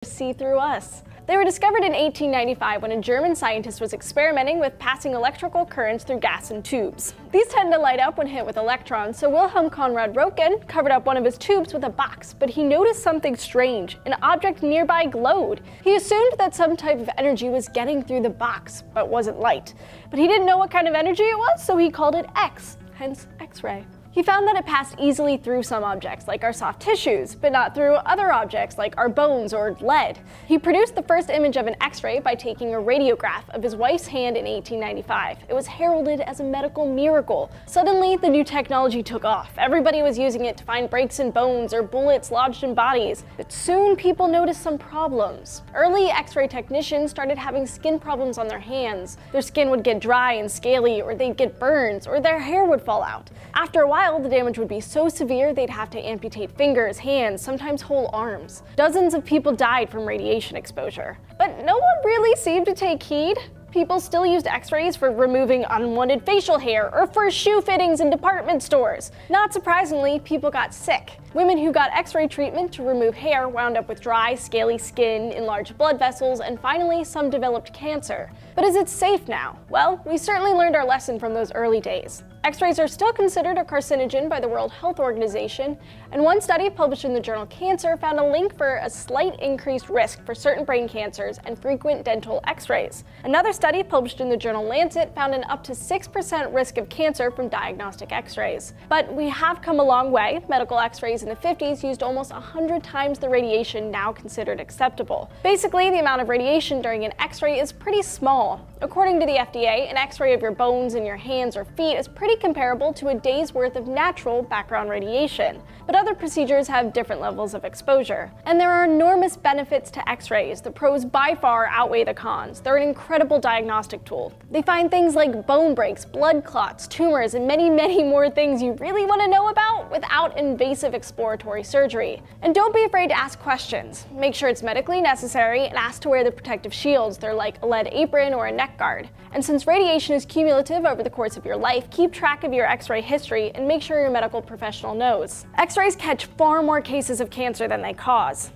See through us. They were discovered in 1895 when a German scientist was experimenting with passing electrical currents through gas in tubes. These tend to light up when hit with electrons, so Wilhelm Conrad Röntgen covered up one of his tubes with a box, but he noticed something strange. An object nearby glowed. He assumed that some type of energy was getting through the box, but wasn't light. But he didn't know what kind of energy it was, so he called it X, hence X-ray. He found that it passed easily through some objects, like our soft tissues, but not through other objects, like our bones or lead. He produced the first image of an X-ray by taking a radiograph of his wife's hand in 1895. It was heralded as a medical miracle. Suddenly, the new technology took off. Everybody was using it to find breaks in bones or bullets lodged in bodies. But soon, people noticed some problems. Early X-ray technicians started having skin problems on their hands. Their skin would get dry and scaly, or they'd get burns, or their hair would fall out. After a while, the damage would be so severe they'd have to amputate fingers, hands, sometimes whole arms. Dozens of people died from radiation exposure. But no one really seemed to take heed. People still used X-rays for removing unwanted facial hair or for shoe fittings in department stores. Not surprisingly, people got sick. Women who got X-ray treatment to remove hair wound up with dry, scaly skin, enlarged blood vessels, and finally some developed cancer. But is it safe now? Well, we certainly learned our lesson from those early days. X-rays are still considered a carcinogen by the World Health Organization, and one study published in the journal Cancer found a link for a slight increased risk for certain brain cancers and frequent dental X-rays. Another study published in the journal Lancet found an up to 6% risk of cancer from diagnostic X-rays. But we have come a long way. Medical X-rays in the 50s used almost 100 times the radiation now considered acceptable. Basically, the amount of radiation during an X-ray is pretty small. According to the FDA, an X-ray of your bones in your hands or feet is pretty comparable to a day's worth of natural background radiation. But other procedures have different levels of exposure. And there are enormous benefits to X-rays. The pros by far outweigh the cons. They're an incredible diagnostic tool. They find things like bone breaks, blood clots, tumors, and many more things you really want to know about without invasive exploratory surgery. And don't be afraid to ask questions. Make sure it's medically necessary and ask to wear the protective shields. They're like a lead apron or a neck guard. And since radiation is cumulative over the course of your life, keep track of your X-ray history and make sure your medical professional knows. X-rays catch far more cases of cancer than they cause.